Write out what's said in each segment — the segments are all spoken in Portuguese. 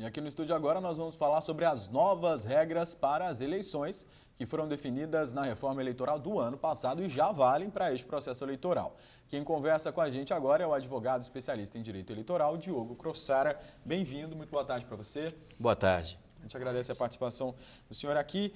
E aqui no estúdio agora nós vamos falar sobre as novas regras para as eleições que foram definidas na reforma eleitoral do ano passado e já valem para este processo eleitoral. Quem conversa com a gente agora é o advogado especialista em direito eleitoral, Diogo Crossara. Bem-vindo, muito boa tarde para você. Boa tarde. A gente agradece a participação do senhor aqui.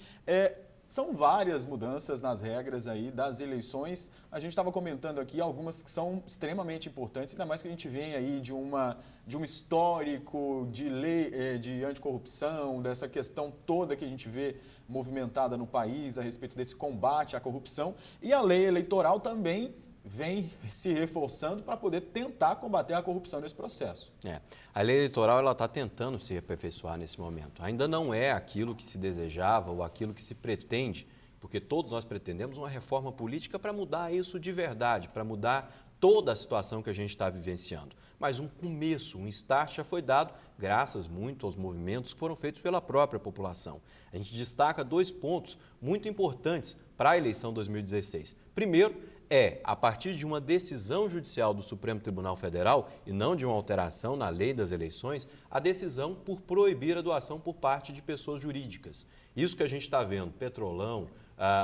São várias mudanças nas regras aí das eleições. A gente estava comentando aqui algumas que são extremamente importantes, ainda mais que a gente vem aí de um histórico de lei de anticorrupção, dessa questão toda que a gente vê movimentada no país a respeito desse combate à corrupção. E a lei eleitoral também vem se reforçando para poder tentar combater a corrupção nesse processo. A lei eleitoral está tentando se aperfeiçoar nesse momento. Ainda não é aquilo que se desejava ou aquilo que se pretende, porque todos nós pretendemos uma reforma política para mudar isso de verdade, para mudar toda a situação que a gente está vivenciando. Mas um começo, um start já foi dado, graças muito aos movimentos que foram feitos pela própria população. A gente destaca 2 pontos muito importantes para a eleição 2016. Primeiro, a partir de uma decisão judicial do Supremo Tribunal Federal, e não de uma alteração na lei das eleições, a decisão por proibir a doação por parte de pessoas jurídicas. Isso que a gente está vendo, Petrolão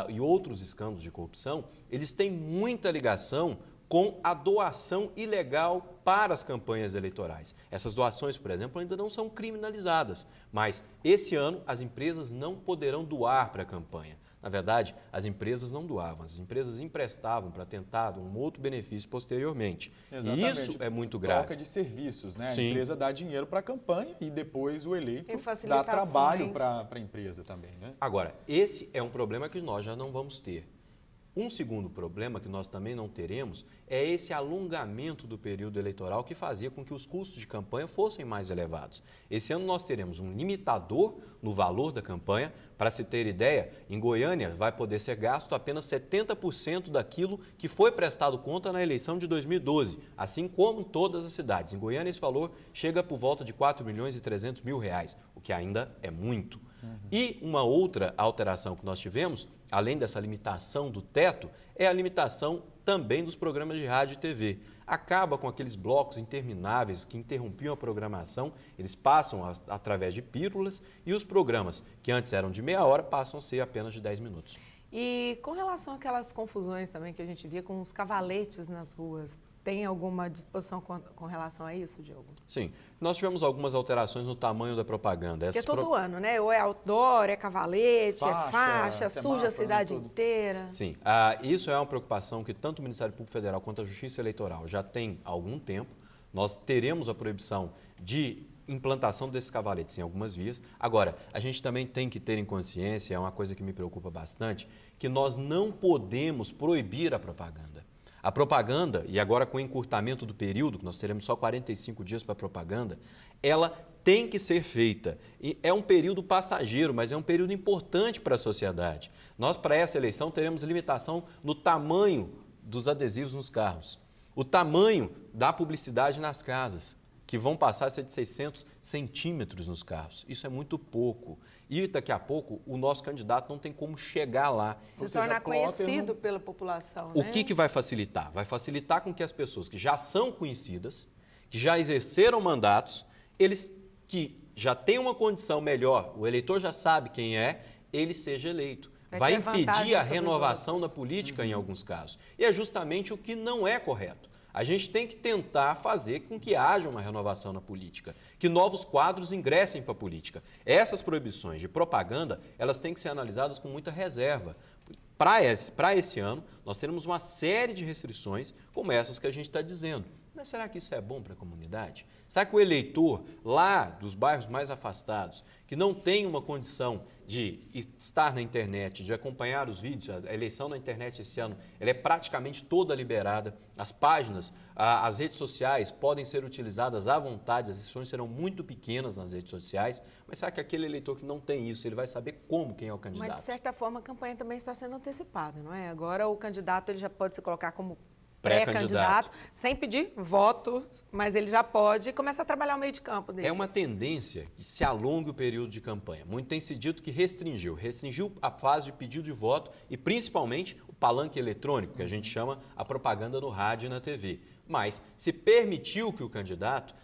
e outros escândalos de corrupção, eles têm muita ligação com a doação ilegal para as campanhas eleitorais. Essas doações, por exemplo, ainda não são criminalizadas, mas esse ano as empresas não poderão doar para a campanha. Na verdade, as empresas não doavam, as empresas emprestavam para tentar um outro benefício posteriormente. Exatamente. E isso é muito grave. Troca de serviços, né? Sim. A empresa dá dinheiro para a campanha e depois o eleito dá trabalho para a empresa também, né? Agora, esse é um problema que nós já não vamos ter. Um segundo problema que nós também não teremos é esse alongamento do período eleitoral que fazia com que os custos de campanha fossem mais elevados. Esse ano nós teremos um limitador no valor da campanha. Para se ter ideia, em Goiânia vai poder ser gasto apenas 70% daquilo que foi prestado conta na eleição de 2012, assim como em todas as cidades. Em Goiânia esse valor chega por volta de R$4.300.000, o que ainda é muito. E uma outra alteração que nós tivemos, além dessa limitação do teto, é a limitação também dos programas de rádio e TV. Acaba com aqueles blocos intermináveis que interrompiam a programação, eles passam através de pílulas e os programas, que antes eram de meia hora, passam a ser apenas de 10 minutos. E com relação àquelas confusões também que a gente via com os cavaletes nas ruas, tem alguma disposição com relação a isso, Diogo? Sim, nós tivemos algumas alterações no tamanho da propaganda. Porque todo ano, né? Ou é outdoor, é cavalete, é faixa, suja a cidade inteira. Sim, isso é uma preocupação que tanto o Ministério Público Federal quanto a Justiça Eleitoral já tem há algum tempo. Nós teremos a proibição de implantação desses cavaletes em algumas vias. Agora, a gente também tem que ter em consciência, é uma coisa que me preocupa bastante, que nós não podemos proibir a propaganda. A propaganda, e agora com o encurtamento do período, que nós teremos só 45 dias para a propaganda, ela tem que ser feita. E é um período passageiro, mas é um período importante para a sociedade. Nós, para essa eleição, teremos limitação no tamanho dos adesivos nos carros, o tamanho da publicidade nas casas, que vão passar a ser de 600 centímetros nos carros. Isso é muito pouco. E daqui a pouco o nosso candidato não tem como chegar lá. Se tornar conhecido pela população. O que vai facilitar? Vai facilitar com que as pessoas que já são conhecidas, que já exerceram mandatos, eles que já têm uma condição melhor, o eleitor já sabe quem é, ele seja eleito. Vai impedir a renovação da política em alguns casos. E é justamente o que não é correto. A gente tem que tentar fazer com que haja uma renovação na política, que novos quadros ingressem para a política. Essas proibições de propaganda, elas têm que ser analisadas com muita reserva. Para esse ano, nós teremos uma série de restrições como essas que a gente está dizendo. Mas será que isso é bom para a comunidade? Será que o eleitor lá dos bairros mais afastados, que não tem uma condição de estar na internet, de acompanhar os vídeos, a eleição na internet esse ano, ela é praticamente toda liberada, as páginas, as redes sociais podem ser utilizadas à vontade, as sessões serão muito pequenas nas redes sociais, mas será que aquele eleitor que não tem isso, ele vai saber quem é o candidato? Mas, de certa forma, a campanha também está sendo antecipada, não é? Agora o candidato ele já pode se colocar como pré-candidato, sem pedir voto, mas ele já pode começar a trabalhar o meio de campo dele. É uma tendência que se alongue o período de campanha. Muito tem se dito que restringiu a fase de pedido de voto e principalmente o palanque eletrônico, que a gente chama a propaganda no rádio e na TV. Mas se permitiu que o candidato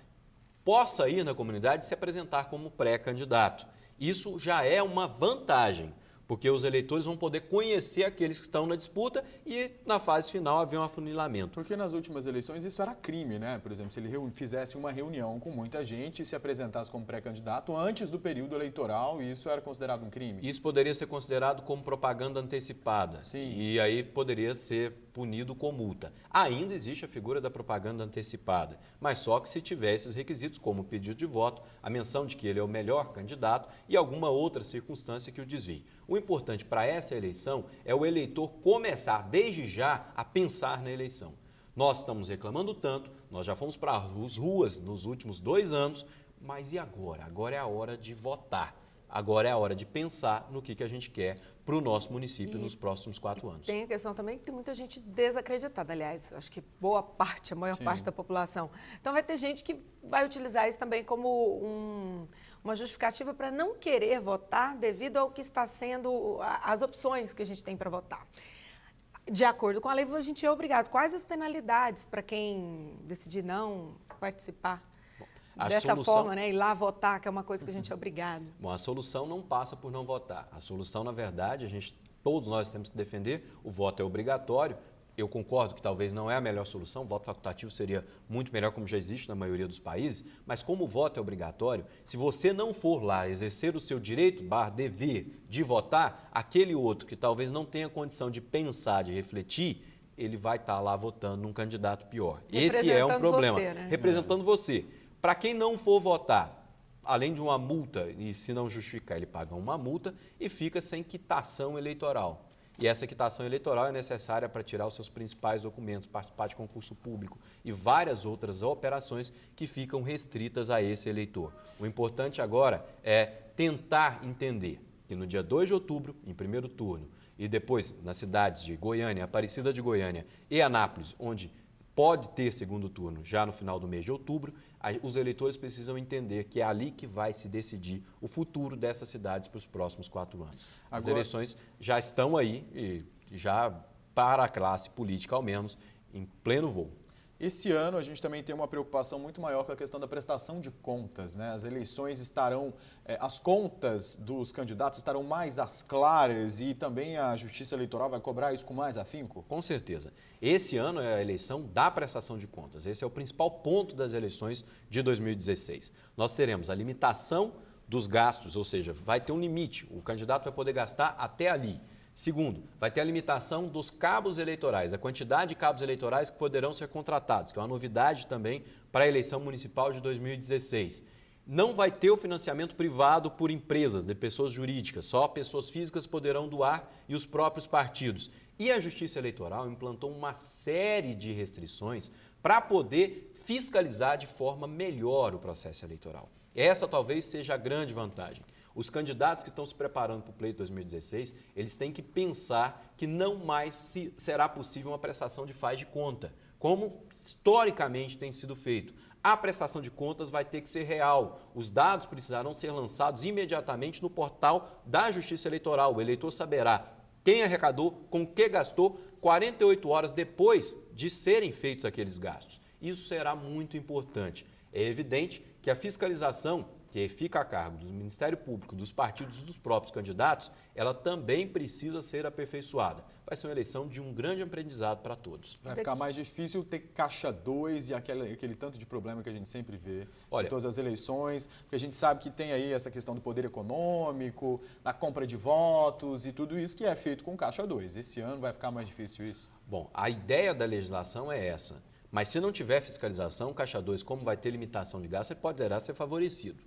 possa ir na comunidade e se apresentar como pré-candidato. Isso já é uma vantagem, porque os eleitores vão poder conhecer aqueles que estão na disputa e, na fase final, haver um afunilamento. Porque nas últimas eleições isso era crime, né? Por exemplo, se ele fizesse uma reunião com muita gente e se apresentasse como pré-candidato antes do período eleitoral, isso era considerado um crime? Isso poderia ser considerado como propaganda antecipada. Sim. E aí poderia ser punido com multa. Ainda existe a figura da propaganda antecipada, mas só que se tiver esses requisitos, como o pedido de voto, a menção de que ele é o melhor candidato e alguma outra circunstância que o desvie. O importante para essa eleição é o eleitor começar desde já a pensar na eleição. Nós estamos reclamando tanto, nós já fomos para as ruas nos últimos 2 anos, mas e agora? Agora é a hora de votar. Agora é a hora de pensar no que a gente quer para o nosso município nos próximos 4 anos. Tem a questão também que tem muita gente desacreditada, aliás, acho que boa parte, a maior parte da população. Então vai ter gente que vai utilizar isso também como uma justificativa para não querer votar devido ao que está sendo as opções que a gente tem para votar. De acordo com a lei, a gente é obrigado. Quais as penalidades para quem decidir não participar? Dessa forma, né? Ir lá votar, que é uma coisa que a gente é obrigado. Bom, a solução não passa por não votar. A solução, na verdade, todos nós temos que defender, o voto é obrigatório. Eu concordo que talvez não é a melhor solução, o voto facultativo seria muito melhor, como já existe na maioria dos países, mas como o voto é obrigatório, se você não for lá exercer o seu direito, dever de votar, aquele outro que talvez não tenha condição de pensar, de refletir, ele vai estar lá votando num candidato pior. Esse é um problema. Você, né? Representando você. Para quem não for votar, além de uma multa, e se não justificar, ele paga uma multa e fica sem quitação eleitoral. E essa quitação eleitoral é necessária para tirar os seus principais documentos, participar de concurso público e várias outras operações que ficam restritas a esse eleitor. O importante agora é tentar entender que no dia 2 de outubro, em primeiro turno, e depois nas cidades de Goiânia, Aparecida de Goiânia e Anápolis, onde pode ter segundo turno já no final do mês de outubro, os eleitores precisam entender que é ali que vai se decidir o futuro dessas cidades para os próximos 4 anos. As eleições já estão aí, e já para a classe política, ao menos, em pleno voo. Esse ano a gente também tem uma preocupação muito maior com a questão da prestação de contas, né? As eleições estarão, as contas dos candidatos estarão mais às claras e também a Justiça Eleitoral vai cobrar isso com mais afinco? Com certeza. Esse ano é a eleição da prestação de contas. Esse é o principal ponto das eleições de 2016. Nós teremos a limitação dos gastos, ou seja, vai ter um limite. O candidato vai poder gastar até ali. Segundo, vai ter a limitação dos cabos eleitorais, a quantidade de cabos eleitorais que poderão ser contratados, que é uma novidade também para a eleição municipal de 2016. Não vai ter o financiamento privado por empresas, de pessoas jurídicas, só pessoas físicas poderão doar e os próprios partidos. E a Justiça Eleitoral implantou uma série de restrições para poder fiscalizar de forma melhor o processo eleitoral. Essa talvez seja a grande vantagem. Os candidatos que estão se preparando para o pleito 2016, eles têm que pensar que não mais será possível uma prestação de faz de conta, como historicamente tem sido feito. A prestação de contas vai ter que ser real. Os dados precisarão ser lançados imediatamente no portal da Justiça Eleitoral. O eleitor saberá quem arrecadou, com que gastou, 48 horas depois de serem feitos aqueles gastos. Isso será muito importante. É evidente que a fiscalização que fica a cargo do Ministério Público, dos partidos e dos próprios candidatos, ela também precisa ser aperfeiçoada. Vai ser uma eleição de um grande aprendizado para todos. Vai ficar mais difícil ter caixa 2 e aquele tanto de problema que a gente sempre vê em todas as eleições, porque a gente sabe que tem aí essa questão do poder econômico, da compra de votos e tudo isso que é feito com caixa 2. Esse ano vai ficar mais difícil isso? Bom, a ideia da legislação é essa, mas se não tiver fiscalização, caixa 2, como vai ter limitação de gasto, ele poderá ser favorecido.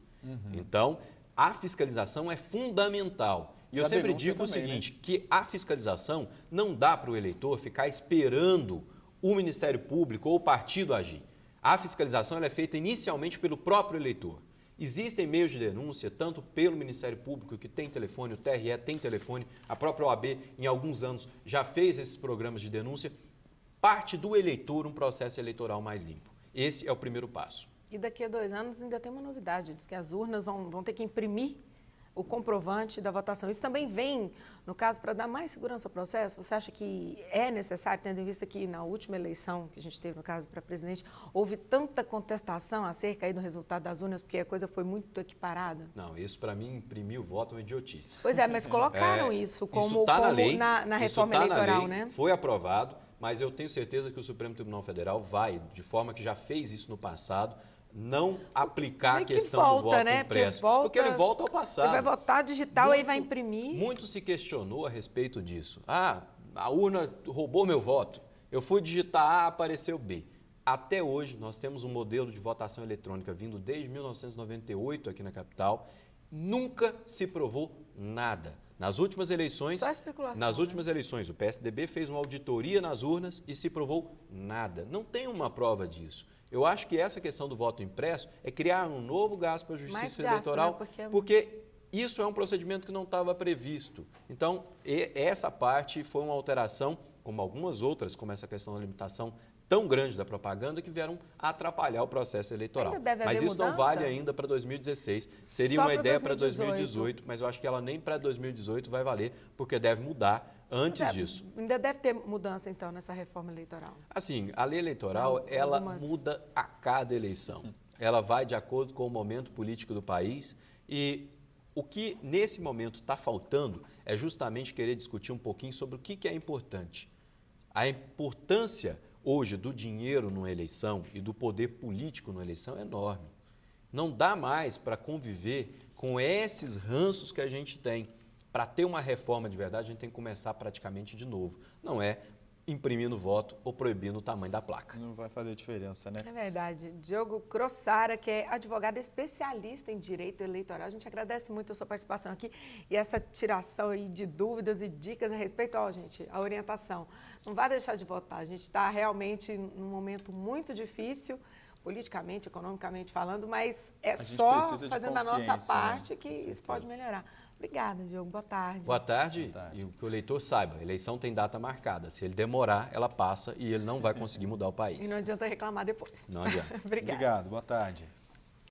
Então, a fiscalização é fundamental. E eu sempre digo o seguinte, que a fiscalização não dá para o eleitor ficar esperando o Ministério Público ou o partido agir. A fiscalização ela é feita inicialmente pelo próprio eleitor. Existem meios de denúncia, tanto pelo Ministério Público, que tem telefone, o TRE tem telefone, a própria OAB, em alguns anos, já fez esses programas de denúncia. Parte do eleitor um processo eleitoral mais limpo. Esse é o primeiro passo. E daqui a 2 anos ainda tem uma novidade, diz que as urnas vão ter que imprimir o comprovante da votação. Isso também vem, no caso, para dar mais segurança ao processo? Você acha que é necessário, tendo em vista que na última eleição que a gente teve, no caso, para presidente, houve tanta contestação acerca aí do resultado das urnas, porque a coisa foi muito equiparada? Não, isso para mim, imprimir o voto é uma idiotice. Pois é, mas colocaram isso como, tá na lei, na reforma isso tá eleitoral, na lei, né? Foi aprovado, mas eu tenho certeza que o Supremo Tribunal Federal vai, de forma que já fez isso no passado, não aplicar a questão do voto né? impresso. Porque ele volta ao passado. Você vai votar digital, aí vai imprimir. Muito se questionou a respeito disso. Ah, a urna roubou meu voto. Eu fui digitar A, apareceu B. Até hoje, nós temos um modelo de votação eletrônica vindo desde 1998 aqui na capital. Nunca se provou nada. Nas últimas eleições, Só especulação, nas né? últimas eleições, o PSDB fez uma auditoria nas urnas e se provou nada. Não tem uma prova disso. Eu acho que essa questão do voto impresso é criar um novo gasto para a Justiça Eleitoral, né? porque isso é um procedimento que não estava previsto. Então, essa parte foi uma alteração, como algumas outras, como essa questão da limitação tão grande da propaganda, que vieram atrapalhar o processo eleitoral. Ainda deve haver Mas isso mudança? não vale ainda para 2016. Seria Só uma para ideia para 2018. 2018, mas eu acho que ela nem para 2018 vai valer, porque deve mudar antes disso. Ainda deve ter mudança, então, nessa reforma eleitoral. Assim, a lei eleitoral, Não, ela algumas. muda a cada eleição. Ela vai de acordo com o momento político do país e o que nesse momento está faltando é justamente querer discutir um pouquinho sobre o que é importante. A importância hoje do dinheiro numa eleição e do poder político numa eleição é enorme. Não dá mais para conviver com esses ranços que a gente tem. Para ter uma reforma de verdade, a gente tem que começar praticamente de novo. Não é imprimindo voto ou proibindo o tamanho da placa. Não vai fazer diferença, né? É verdade. Diogo Crossara, que é advogado especialista em direito eleitoral, a gente agradece muito a sua participação aqui e essa tiração aí de dúvidas e dicas a respeito, gente, a orientação. Não vai deixar de votar, a gente está realmente num momento muito difícil, politicamente, economicamente falando, mas é só fazendo a nossa parte, né? Que isso pode melhorar. Obrigada, Diogo. Boa tarde. Boa tarde. Boa tarde. E que o eleitor saiba, a eleição tem data marcada. Se ele demorar, ela passa e ele não vai conseguir mudar o país. E não adianta reclamar depois. Não adianta. Obrigada. Obrigado. Boa tarde.